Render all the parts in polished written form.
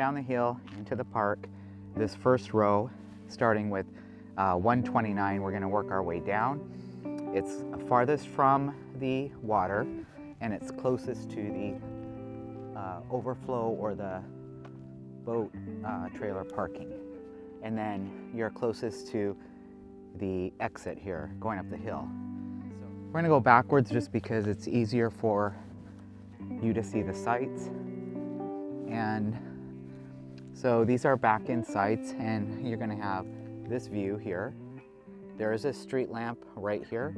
down the hill into the park. This first row, starting with 129, we're going to work our way down. It's farthest from the water, and it's closest to the overflow or the boat trailer parking. And then you're closest to the exit here, going up the hill. So we're going to go backwards just because it's easier for you to see the sights. And so these are back-in sights, and you're going to have this view here. There is a street lamp right here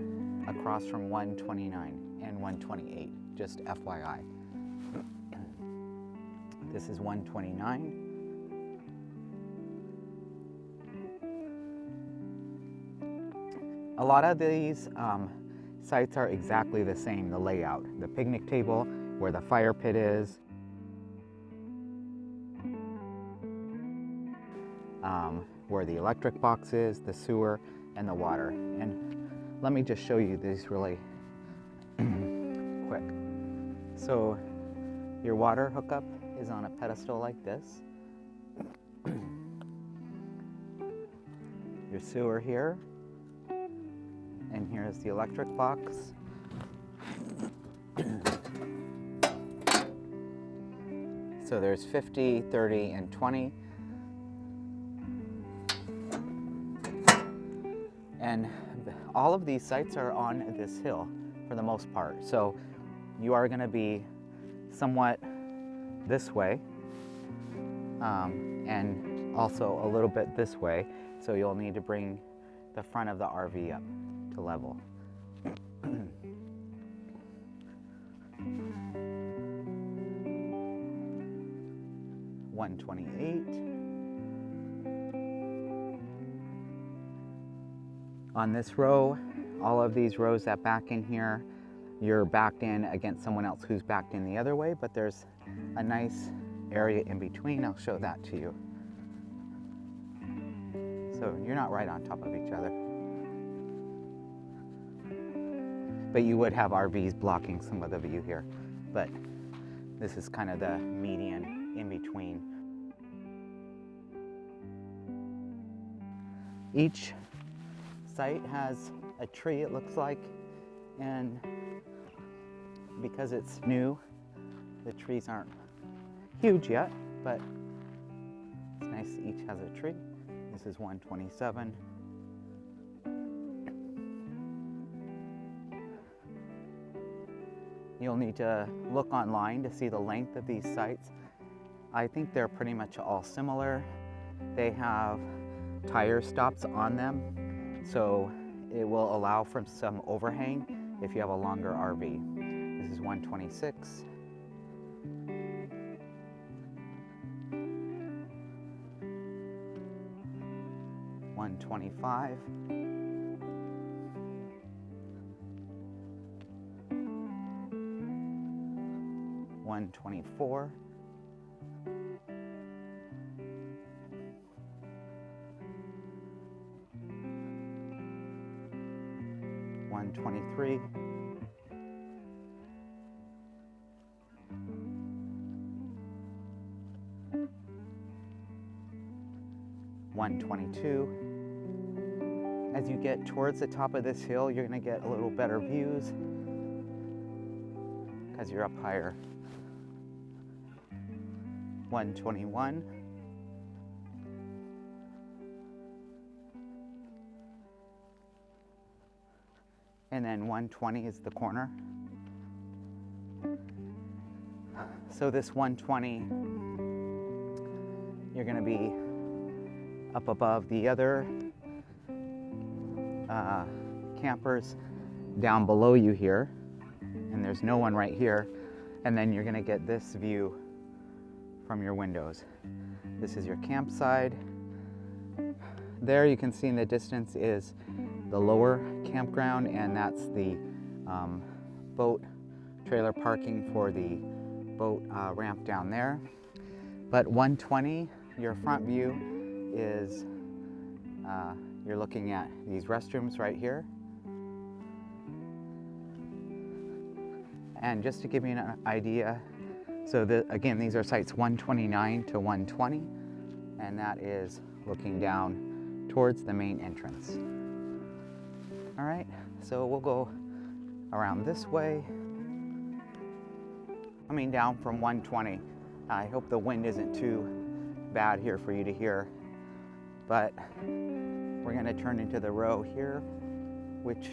across from 129 and 128, just FYI. This is 129. A lot of these sites are exactly the same, the layout. The picnic table, where the fire pit is, where the electric box is, the sewer, and the water. And let me just show you these really quick. So your water hookup is on a pedestal like this. Your sewer here. And here's the electric box. So there's 50, 30, and 20. And all of these sites are on this hill for the most part. So you are going to be somewhat this way and also a little bit this way. So you'll need to bring the front of the RV up to level. 128. On this row, all of these rows that back in here, you're backed in against someone else who's backed in the other way, but there's a nice area in between. I'll show that to you. So you're not right on top of each other. But you would have RVs blocking some of the view here. But this is kind of the median in between. Each site has a tree, it looks like, and because it's new, the trees aren't huge yet, but it's nice each has a tree. This is 127. You'll need to look online to see the length of these sites. I think they're pretty much all similar. They have tire stops on them, so it will allow for some overhang if you have a longer RV. This is 126. $125. $124. $123. $122. As you get towards the top of this hill, you're going to get a little better views because you're up higher. 121. And then 120 is the corner. So this 120, you're going to be up above the other campers down below you here, and there's no one right here, and then you're going to get this view from your windows. This is your campsite. There you can see in the distance is the lower campground, and that's the boat trailer parking for the boat ramp down there. But 120, your front view is you're looking at these restrooms right here. And just to give you an idea So again, these are sites 129 to 120, and that is looking down towards the main entrance. All right, so we'll go around this way, coming down from 120. I hope the wind isn't too bad here for you to hear, but we're gonna turn into the row here, which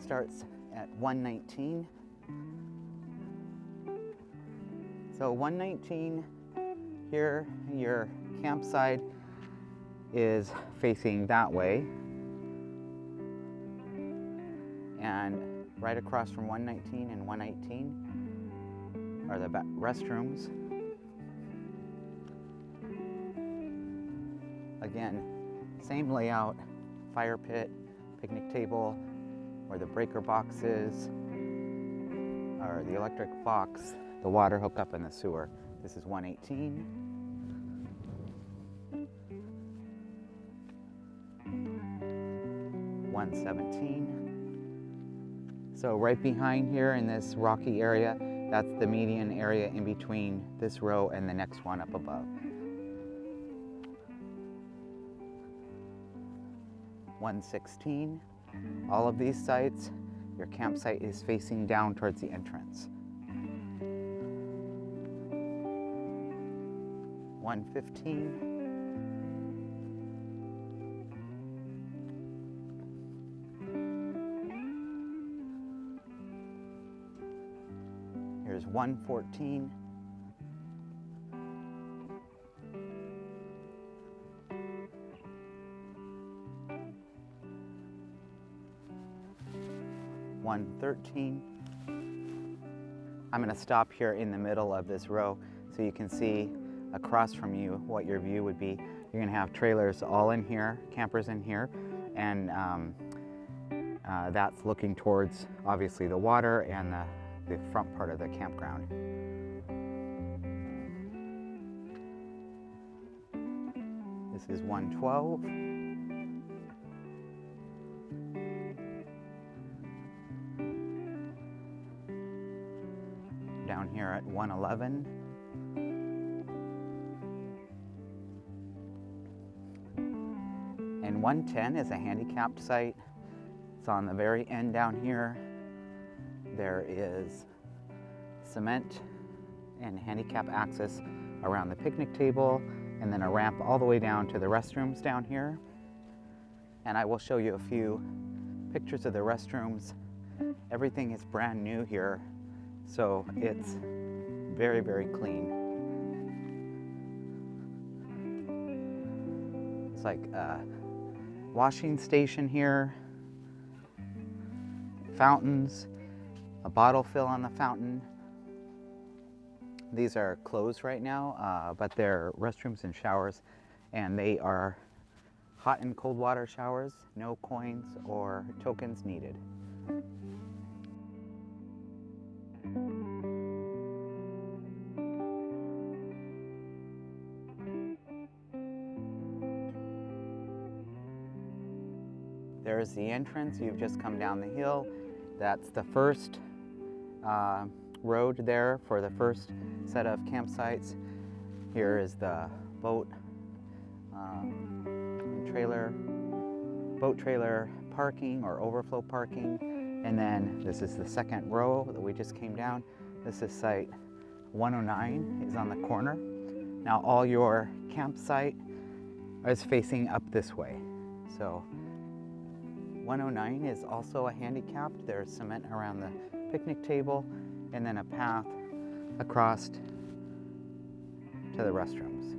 starts at 119. So 119 here, your campsite is facing that way. And right across from 119 and 118 are the restrooms. Again, same layout, fire pit, picnic table, where the breaker box is, or the electric box, the water hookup, and the sewer. This is 118. $117. So right behind here in this rocky area, that's the median area in between this row and the next one up above. $116. All of these sites, your campsite is facing down towards the entrance. $115. Here's 114. $113. I'm going to stop here in the middle of this row so you can see across from you what your view would be. You're going to have trailers all in here, campers in here, and that's looking towards obviously the water and the front part of the campground. This is 112. Down here at 111. And 110 is a handicapped site. It's on the very end down here. There is cement and handicap access around the picnic table, and then a ramp all the way down to the restrooms down here. And I will show you a few pictures of the restrooms. Everything is brand new here, so it's very, very clean. It's like a washing station here, fountains, a bottle fill on the fountain. These are closed right now, but they're restrooms and showers, and they are hot and cold water showers, no coins or tokens needed. There's the entrance. You've just come down the hill. That's the first road there for the first set of campsites. Here is the boat trailer parking or overflow parking. And then this is the second row that we just came down. This is site 109 is on the corner. Now all your campsite is facing up this way. So 109 is also a handicapped. There's cement around the picnic table and then a path across to the restrooms.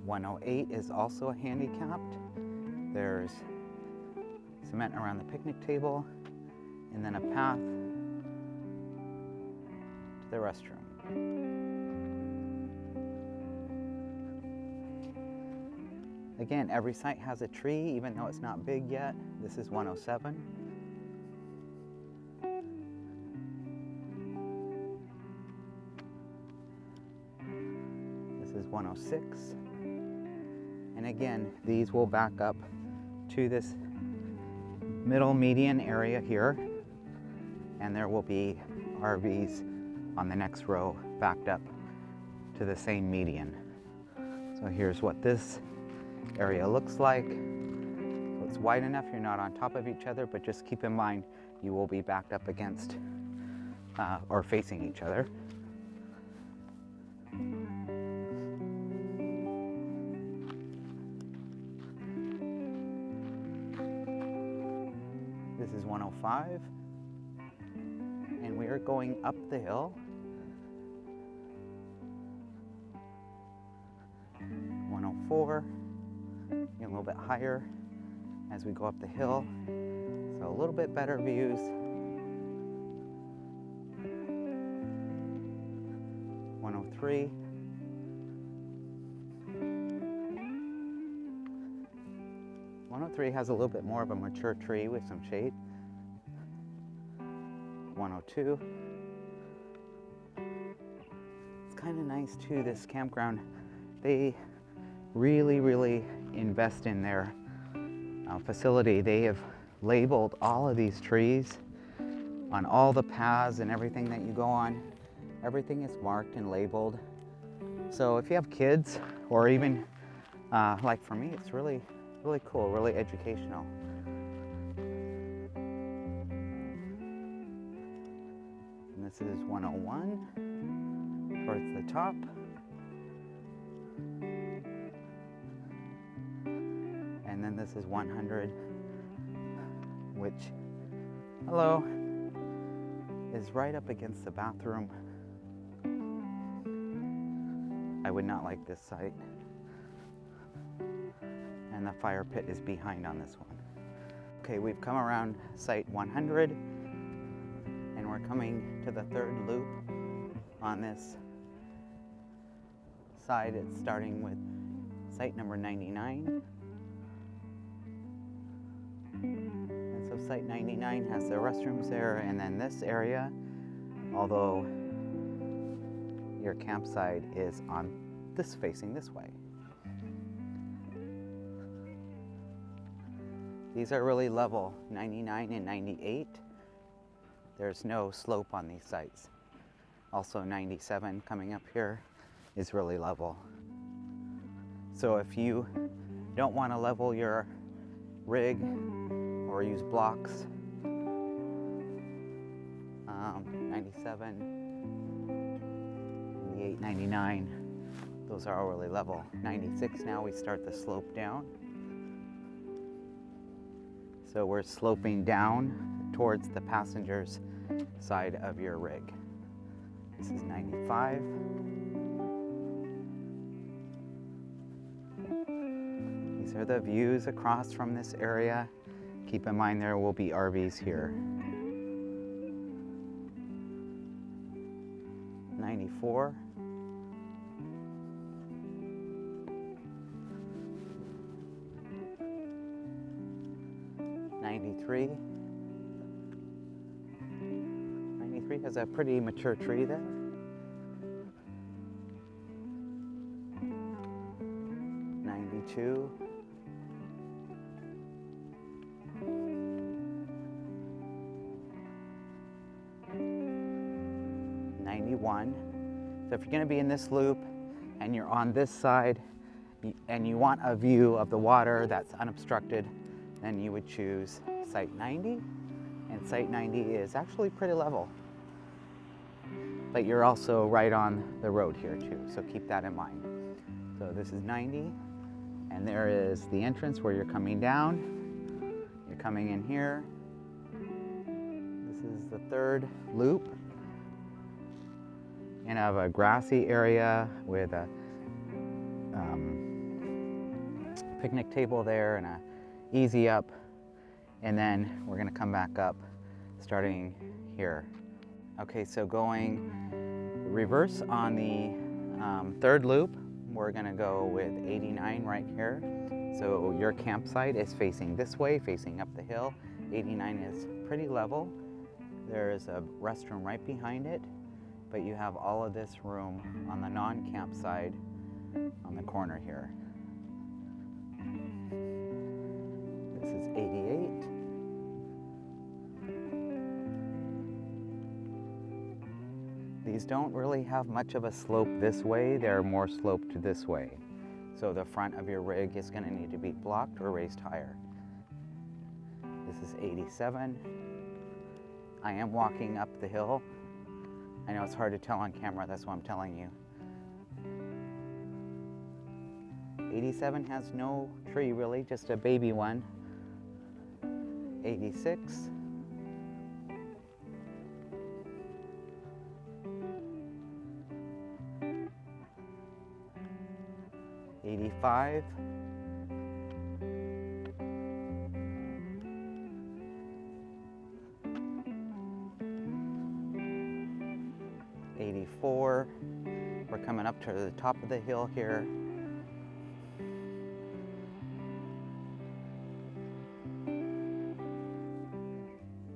108 is also a handicapped. There's cement around the picnic table and then a path to the restroom. Again, every site has a tree, even though it's not big yet. This is 107. This is 106. And again, these will back up to this middle median area here. and there will be RVs on the next row backed up to the same median. So here's what this area looks like. So it's wide enough you're not on top of each other, but just keep in mind you will be backed up against or facing each other. This is 105, and we are going up the hill. 104, a little bit higher as we go up the hill, so a little bit better views. 103. 103 has a little bit more of a mature tree with some shade. 102. It's kind of nice too, this campground. They really invest in their facility. They have labeled all of these trees on all the paths and everything that you go on. Everything is marked and labeled. So if you have kids, or even like for me, it's really cool, really educational. And this is 101 towards the top. And then this is 100, which, hello, is right up against the bathroom. I would not like this site. And the fire pit is behind on this one. Okay, we've come around site 100, and we're coming to the third loop on this side. It's starting with site number 99. And so site 99 has the restrooms there, and then this area, although your campsite is on this, facing this way. These are really level, 99 and 98. There's no slope on these sites. Also 97 coming up here is really level. So if you don't want to level your rig or use blocks, 97, 98, 99, those are all really level. 96 now we start the slope down. So we're sloping down towards the passenger's side of your rig. This is 95. These are the views across from this area. Keep in mind there will be RVs here. 94. 93. 93 has a pretty mature tree there. 92. 91. So if you're going to be in this loop and you're on this side and you want a view of the water that's unobstructed, then you would choose site 90, and site 90 is actually pretty level. But you're also right on the road here too, so keep that in mind. So this is 90, and there is the entrance where you're coming down. You're coming in here. This is the third loop. And I have a grassy area with a picnic table there and a easy up, and then we're gonna come back up starting here. Okay, so going reverse on the third loop, we're gonna go with 89 right here. So your campsite is facing this way, facing up the hill. 89 is pretty level. There is a restroom right behind it, but you have all of this room on the non-camp side on the corner here. This is 88. These don't really have much of a slope this way, they're more sloped this way. So the front of your rig is going to need to be blocked or raised higher. This is 87. I am walking up the hill. I know it's hard to tell on camera, that's why I'm telling you. 87 has no tree really, just a baby one. 86. 85. 84. We're coming up to the top of the hill here.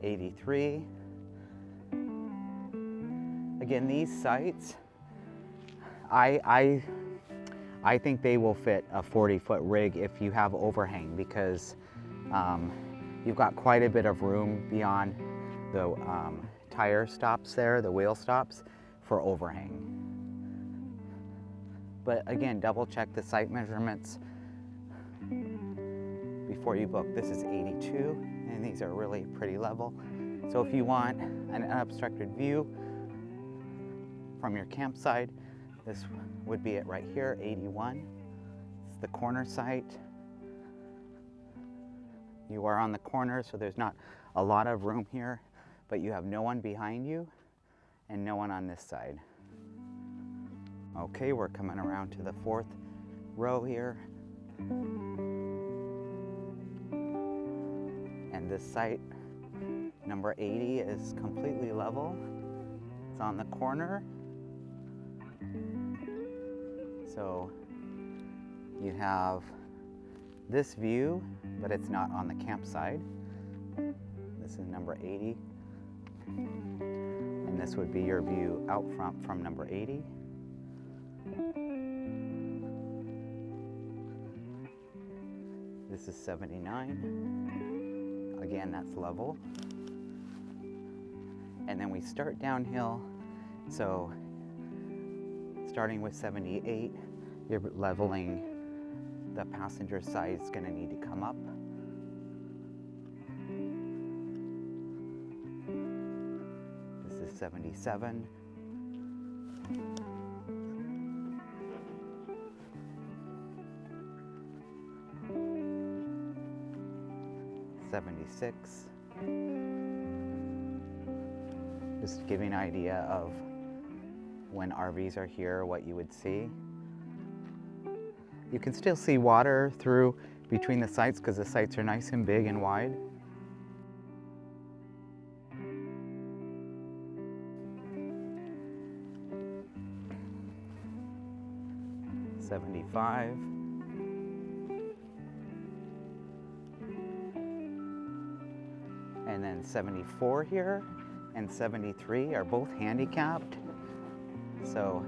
83. Again, these sites, I think they will fit a 40-foot rig if you have overhang, because you've got quite a bit of room beyond the tire stops there, the wheel stops, for overhang. But again, double check the site measurements before you book. This is 82, and these are really pretty level. So if you want an unobstructed view from your campsite, this would be it right here, 81. It's the corner site. You are on the corner, so there's not a lot of room here, but you have no one behind you and no one on this side. Okay, we're coming around to the 4th row here. And this site, number 80, is completely level. It's on the corner. So you have this view, but it's not on the campsite. This is number 80. And this would be your view out front from number 80. This is 79. Again, that's level. And then we start downhill. So starting with 78, you're leveling. The passenger side is going to need to come up. This is 77. '76. Just giving an idea of when RVs are here, what you would see. You can still see water through between the sites because the sites are nice and big and wide. '75. And then 74 here and 73 are both handicapped. So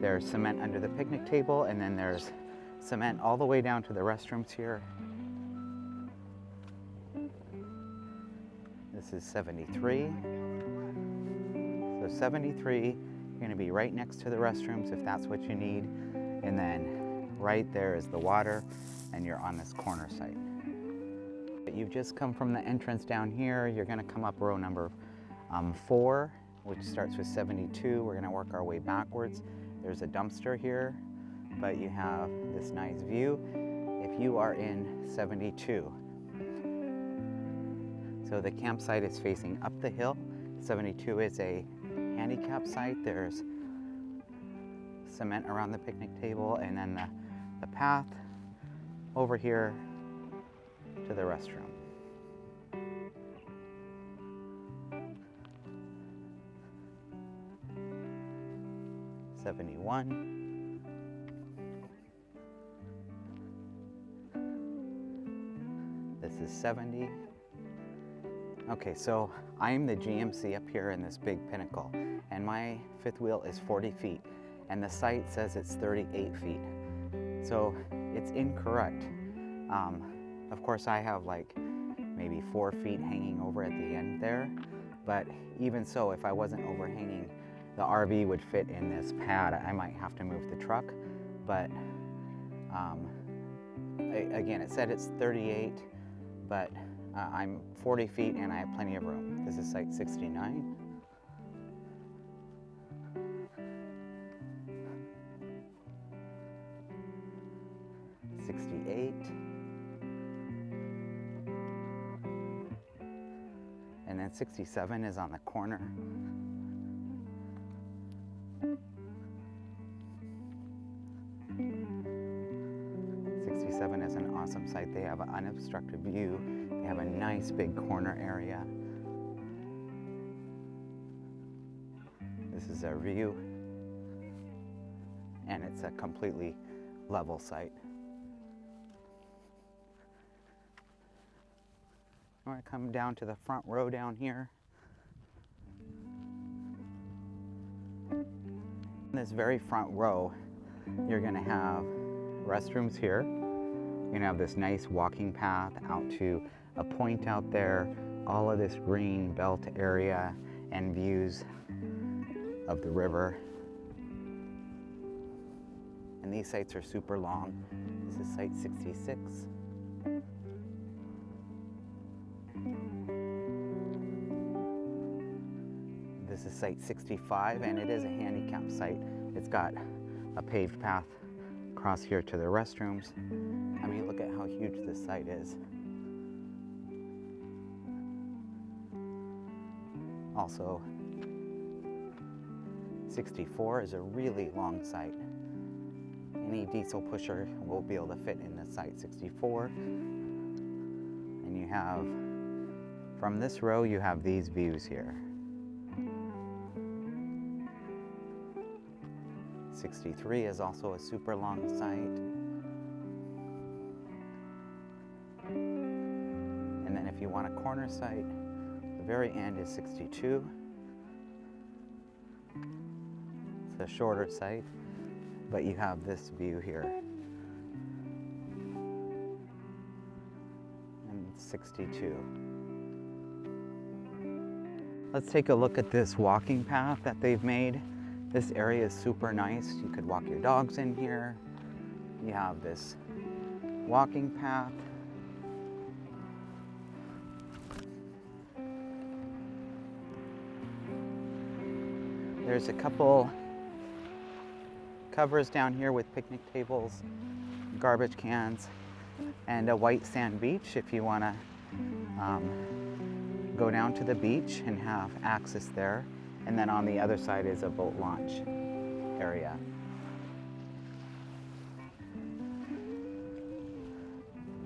there's cement under the picnic table, and then there's cement all the way down to the restrooms here. This is 73. So 73, you're going to be right next to the restrooms if that's what you need. And then right there is the water, and you're on this corner site. You've just come from the entrance down here. You're going to come up row number 4, which starts with 72. We're going to work our way backwards. There's a dumpster here, but you have this nice view if you are in 72. So the campsite is facing up the hill. 72 is a handicap site. There's cement around the picnic table, and then the path over here to the restroom. '71. This is 70. Okay, so I'm the GMC up here in this big pinnacle, and my fifth wheel is 40 feet, and the site says it's 38 feet. So it's incorrect. Of course, I have like maybe 4 feet hanging over at the end there, but even so, if I wasn't overhanging the RV would fit in this pad. I might have to move the truck, but again, it said it's 38, but I'm 40 feet and I have plenty of room. This is site 69. And then 67 is on the corner. Is an awesome site. They have an unobstructed view. They have a nice big corner area. This is our view, and it's a completely level site. I want to come down to the front row down here. In this very front row, you're going to have restrooms here. You're going to have this nice walking path out to a point out there, all of this green belt area and views of the river. And these sites are super long. This is site 66. This is site 65, and it is a handicap site. It's got a paved path across here to the restrooms. I mean, look at how huge this site is. Also, 64 is a really long site. Any diesel pusher will be able to fit in the site 64. And you have, from this row, you have these views here. 63 is also a super long site. And then if you want a corner site, the very end is 62. It's a shorter site, but you have this view here. And 62. Let's take a look at this walking path that they've made. This area is super nice. You could walk your dogs in here. You have this walking path. There's a couple covers down here with picnic tables, garbage cans, and a white sand beach if you want to go down to the beach and have access there. And then on the other side is a boat launch area.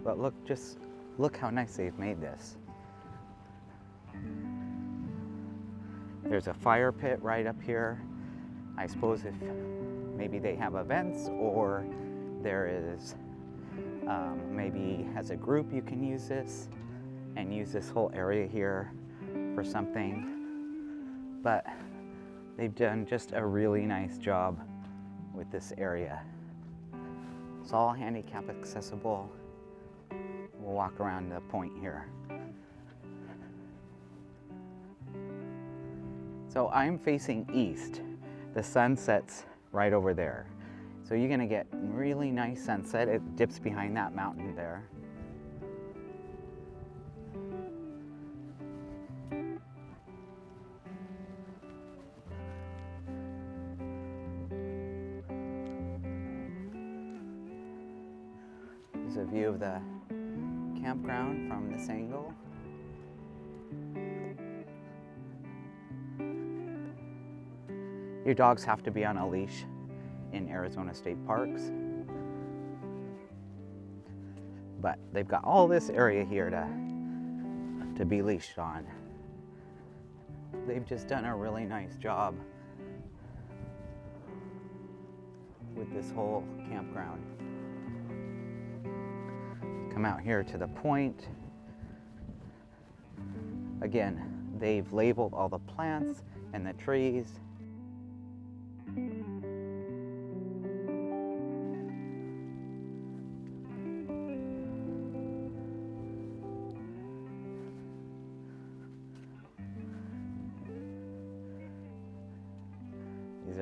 But look how nice they've made this. There's a fire pit right up here. I suppose if maybe they have events, or there is maybe as a group you can use this and use this whole area here for something. But they've done just a really nice job with this area. It's all handicap accessible. We'll walk around the point here. So I'm facing east. The sun sets right over there. So you're gonna get really nice sunset. It dips behind that mountain there. There's a view of the campground from this angle. Your dogs have to be on a leash in Arizona state parks. But they've got all this area here to be leashed on. They've just done a really nice job with this whole campground. Come out here to the point. Again, they've labeled all the plants and the trees.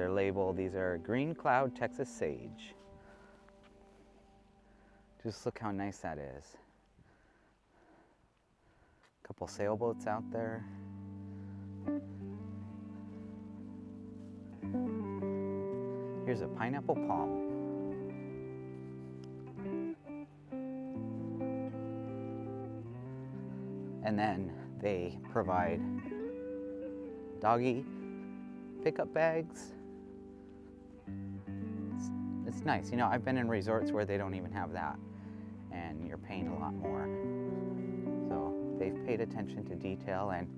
are labeled, these are green cloud Texas sage. Just look how nice that is. A couple sailboats out there. Here's a pineapple palm. And then they provide doggy pickup bags. It's nice. You know, I've been in resorts where they don't even have that, and you're paying a lot more. So they've paid attention to detail, and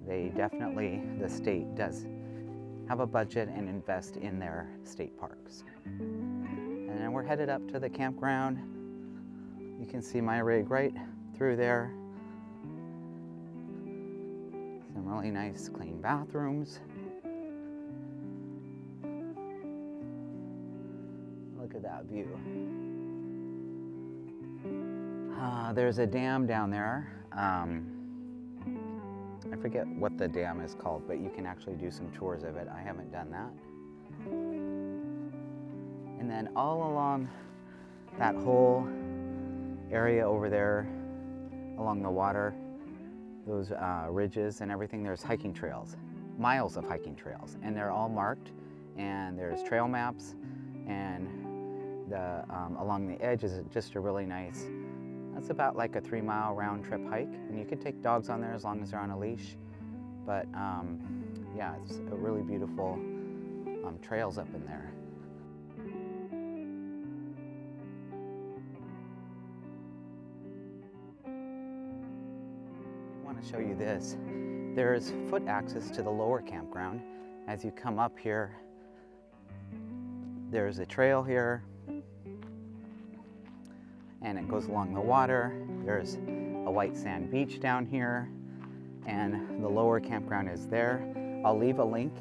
they definitely, the state does have a budget and invest in their state parks. And then we're headed up to the campground. You can see my rig right through there. Some really nice clean bathrooms. Look at that view. There's a dam down there. I forget what the dam is called, but you can actually do some tours of it. I haven't done that. And then all along that whole area over there, along the water, those ridges and everything, there's hiking trails, miles of hiking trails, and they're all marked, and there's trail maps, and along the edge is just a really nice, that's about like a 3-mile round trip hike, and you can take dogs on there as long as they're on a leash. But yeah, it's a really beautiful trails up in there. I want to show you this. There's foot access to the lower campground. As you come up here, there's a trail here, and it goes along the water. There's a white sand beach down here, and the lower campground is there. I'll leave a link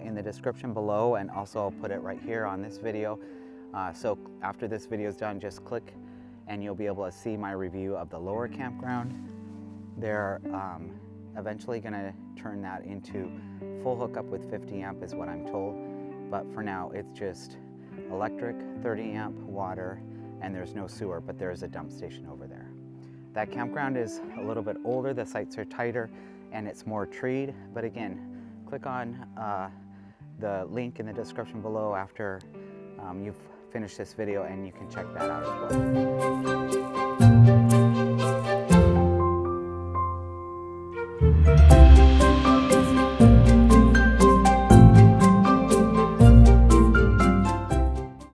in the description below, and also I'll put it right here on this video. So after this video is done, just click and you'll be able to see my review of the lower campground. They're eventually gonna turn that into full hookup with 50 amp is what I'm told. But for now, it's just electric, 30 amp water, and there's no sewer, but there's a dump station over there. That campground is a little bit older, the sites are tighter, and it's more treed. But again, click on the link in the description below after you've finished this video, and you can check that out as well.